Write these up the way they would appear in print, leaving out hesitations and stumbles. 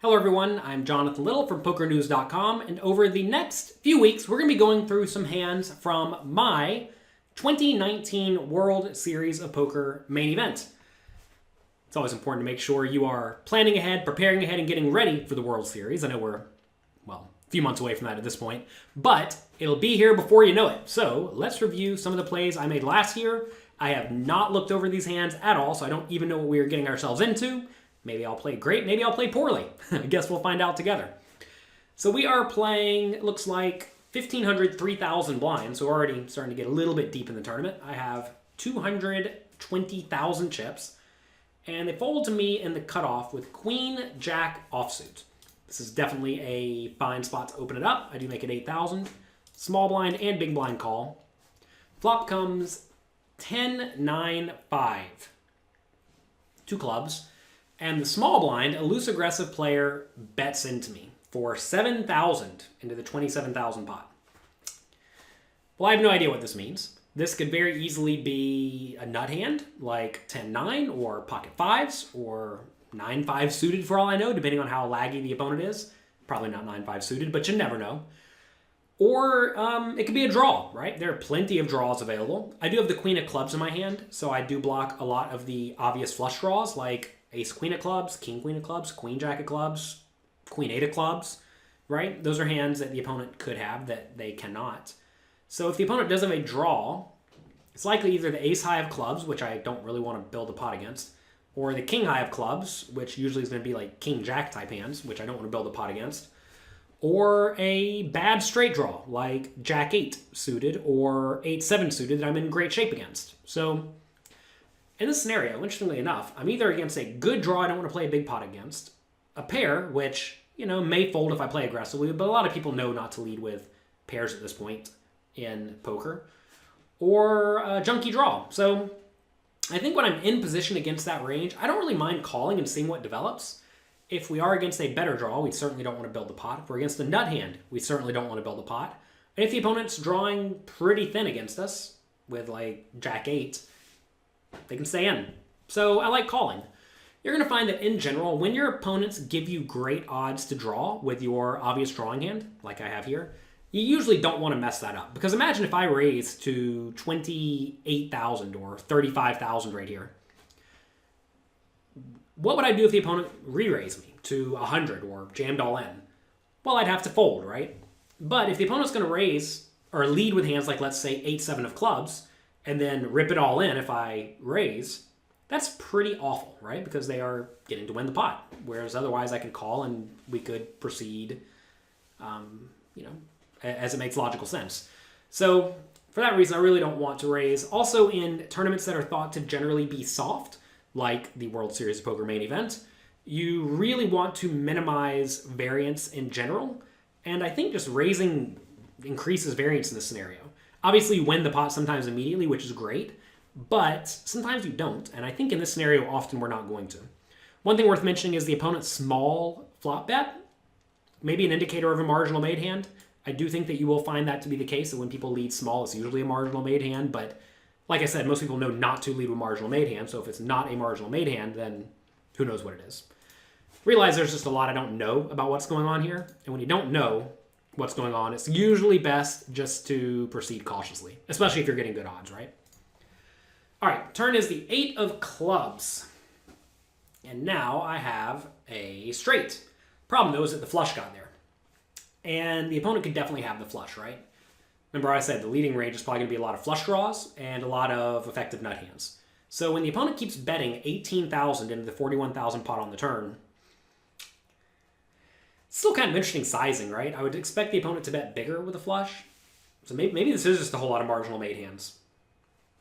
Hello everyone, I'm Jonathan Little from PokerNews.com, and over the next few weeks, we're going to be going through some hands from my 2019 World Series of Poker Main Event. It's always important to make sure you are planning ahead, preparing ahead, and getting ready for the World Series. I know we're, a few months away from that at this point, but it'll be here before you know it. So let's review some of the plays I made last year. I have not looked over these hands at all, so I don't even know what we are getting ourselves into. Maybe I'll play great, maybe I'll play poorly. I guess we'll find out together. So we are playing, it looks like 1,500, 3,000 blinds, so we're already starting to get a little bit deep in the tournament. I have 220,000 chips, and they fold to me in the cutoff with Queen, Jack, offsuit. This is definitely a fine spot to open it up. I do make it 8,000. Small blind and big blind call. Flop comes 10, 9, 5. Two clubs. And the small blind, a loose aggressive player, bets into me for 7,000 into the 27,000 pot. Well, I have no idea what this means. This could very easily be a nut hand, like 10-9 or pocket fives or 9-5 suited for all I know, depending on how laggy the opponent is. Probably not 9-5 suited, but you never know. Or it could be a draw, right? There are plenty of draws available. I do have the queen of clubs in my hand, so I do block a lot of the obvious flush draws, like ace queen of clubs, king queen of clubs, queen jack of clubs, queen eight of clubs, right? Those are hands that the opponent could have that they cannot. So if the opponent does have a draw, it's likely either the ace high of clubs, which I don't really want to build a pot against, or the king high of clubs, which usually is going to be like king jack type hands, which I don't want to build a pot against, or a bad straight draw like jack 8 suited or 8-7 suited that I'm in great shape against. So in this scenario, interestingly enough, I'm either against a good draw I don't want to play a big pot against, a pair, which, may fold if I play aggressively, but a lot of people know not to lead with pairs at this point in poker, or a junky draw. So I think when I'm in position against that range, I don't really mind calling and seeing what develops. If we are against a better draw, we certainly don't want to build the pot. If we're against a nut hand, we certainly don't want to build the pot. And if the opponent's drawing pretty thin against us, with like jack 8, they can stay in. So I like calling. You're going to find that in general, when your opponents give you great odds to draw with your obvious drawing hand, like I have here, you usually don't want to mess that up. Because imagine if I raise to 28,000 or 35,000 right here. What would I do if the opponent re-raised me to 100 or jammed all in? Well, I'd have to fold, right? But if the opponent's going to raise or lead with hands like, let's say, 8-7 of clubs, and then rip it all in if I raise, that's pretty awful, right? Because they are getting to win the pot. Whereas otherwise I could call and we could proceed, as it makes logical sense. So for that reason, I really don't want to raise. Also in tournaments that are thought to generally be soft, like the World Series of Poker Main Event, you really want to minimize variance in general. And I think just raising increases variance in this scenario. Obviously, you win the pot sometimes immediately, which is great, but sometimes you don't, and I think in this scenario, often we're not going to. One thing worth mentioning is the opponent's small flop bet, maybe an indicator of a marginal made hand. I do think that you will find that to be the case, that when people lead small, it's usually a marginal made hand, but like I said, most people know not to lead with marginal made hand, so if it's not a marginal made hand, then who knows what it is. Realize there's just a lot I don't know about what's going on here, and when you don't know what's going on, it's usually best just to proceed cautiously, especially if you're getting good odds, right? All right, turn is the 8 of clubs. And now I have a straight. Problem, though, is that the flush got there. And the opponent could definitely have the flush, right? Remember I said the leading range is probably going to be a lot of flush draws and a lot of effective nut hands. So when the opponent keeps betting 18,000 into the 41,000 pot on the turn, it's still kind of interesting sizing, right? I would expect the opponent to bet bigger with a flush. So maybe this is just a whole lot of marginal made hands.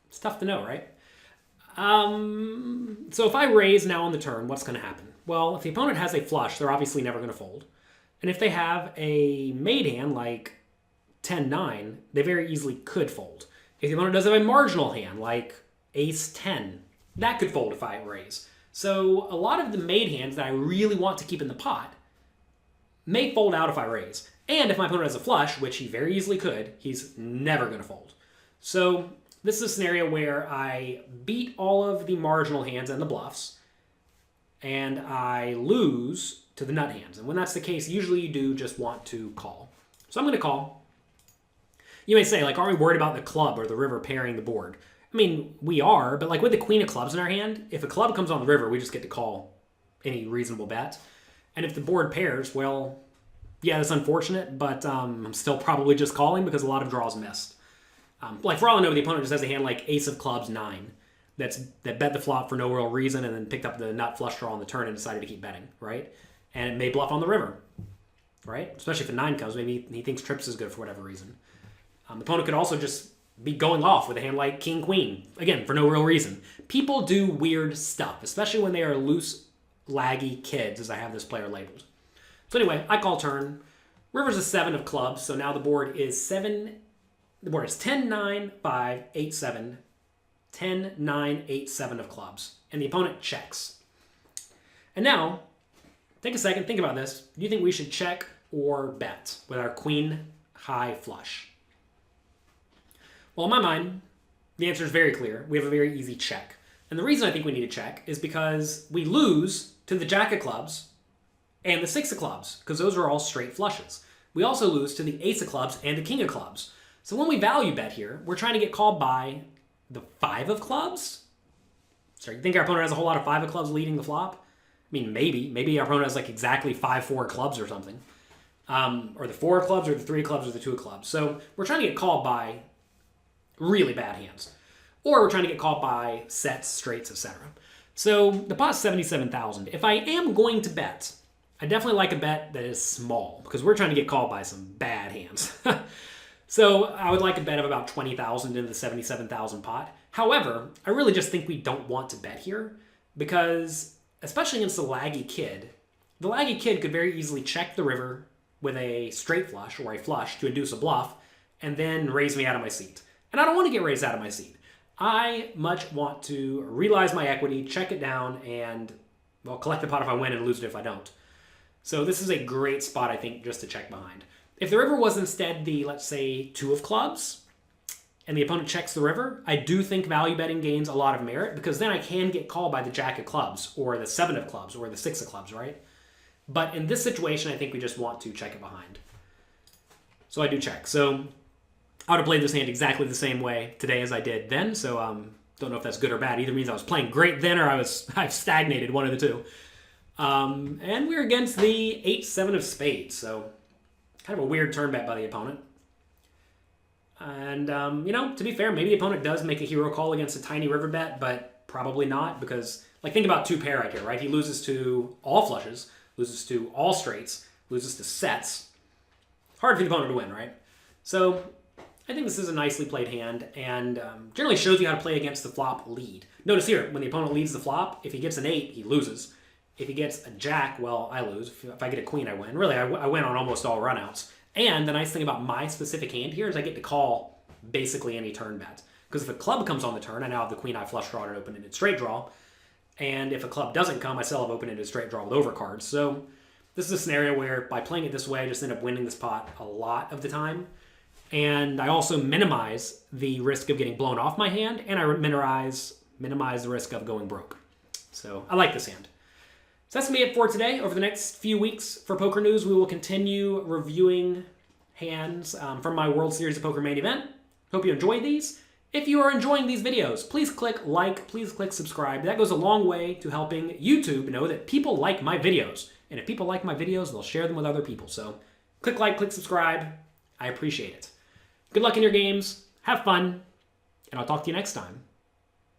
It's tough to know, right? So if I raise now on the turn, what's going to happen? Well, if the opponent has a flush, they're obviously never going to fold. And if they have a made hand like 10-9, they very easily could fold. If the opponent does have a marginal hand like ace-10, that could fold if I raise. So a lot of the made hands that I really want to keep in the pot may fold out if I raise. And if my opponent has a flush, which he very easily could, he's never going to fold. So this is a scenario where I beat all of the marginal hands and the bluffs, and I lose to the nut hands. And when that's the case, usually you do just want to call. So I'm going to call. You may say, like, aren't we worried about the club or the river pairing the board? I mean, we are, but like with the queen of clubs in our hand, if a club comes on the river, we just get to call any reasonable bet. And if the board pairs, well, yeah, that's unfortunate, but I'm still probably just calling because a lot of draws missed. Like, for all I know, the opponent just has a hand like ace of clubs 9 that bet the flop for no real reason and then picked up the nut flush draw on the turn and decided to keep betting, right? And it may bluff on the river, right? Especially if a 9 comes. Maybe he thinks trips is good for whatever reason. The opponent could also just be going off with a hand like king, queen, again, for no real reason. People do weird stuff, especially when they are loose, laggy kids, as I have this player labeled. So anyway, I call turn. River's a 7 of clubs, so now the board is 10, 9, 5, 8, 7, 10, 9, 8, 7 of clubs. And the opponent checks. And now, take a second, think about this. Do you think we should check or bet with our queen high flush? Well, in my mind, the answer is very clear. We have a very easy check. And the reason I think we need to check is because we lose to the jack of clubs and the 6 of clubs, because those are all straight flushes. We also lose to the ace of clubs and the king of clubs. So when we value bet here, we're trying to get called by the 5 of clubs? So you think our opponent has a whole lot of 5 of clubs leading the flop? I mean, maybe our opponent has like exactly 5-4 clubs or something. Or the 4 of clubs or the 3 of clubs or the 2 of clubs. So we're trying to get called by really bad hands. Or we're trying to get called by sets, straights, etc. So the pot's 77,000. If I am going to bet, I definitely like a bet that is small because we're trying to get called by some bad hands. So I would like a bet of about 20,000 in the 77,000 pot. However, I really just think we don't want to bet here because, especially against a laggy kid, the laggy kid could very easily check the river with a straight flush or a flush to induce a bluff and then raise me out of my seat. And I don't want to get raised out of my seat. I much want to realize my equity, check it down, and, well, collect the pot if I win and lose it if I don't. So this is a great spot, I think, just to check behind. If the river was instead the, let's say, 2 of clubs, and the opponent checks the river, I do think value betting gains a lot of merit because then I can get called by the jack of clubs or the 7 of clubs or the 6 of clubs, right? But in this situation, I think we just want to check it behind. So I do check. So I would have played this hand exactly the same way today as I did then, so don't know if that's good or bad. Either means I was playing great then or I've stagnated, one of the two. And we're against the 8-7 of spades, so kind of a weird turn bet by the opponent. And, to be fair, maybe the opponent does make a hero call against a tiny river bet, but probably not because, like, think about 2 pair right here, right? He loses to all flushes, loses to all straights, loses to sets. Hard for the opponent to win, right? So I think this is a nicely played hand and generally shows you how to play against the flop lead. Notice here, when the opponent leads the flop, if he gets an 8, he loses. If he gets a jack, well, I lose. If I get a queen, I win. Really, I win on almost all runouts. And the nice thing about my specific hand here is I get to call basically any turn bet. Because if a club comes on the turn, I now have the queen-high flush draw and open-ended straight draw. And if a club doesn't come, I still have open-ended straight draw with overcards. So this is a scenario where by playing it this way, I just end up winning this pot a lot of the time. And I also minimize the risk of getting blown off my hand, and I minimize the risk of going broke. So I like this hand. So that's going to be it for today. Over the next few weeks for Poker News, we will continue reviewing hands from my World Series of Poker Main Event. Hope you enjoyed these. If you are enjoying these videos, please click like, please click subscribe. That goes a long way to helping YouTube know that people like my videos. And if people like my videos, they'll share them with other people. So click like, click subscribe. I appreciate it. Good luck in your games. Have fun. And I'll talk to you next time.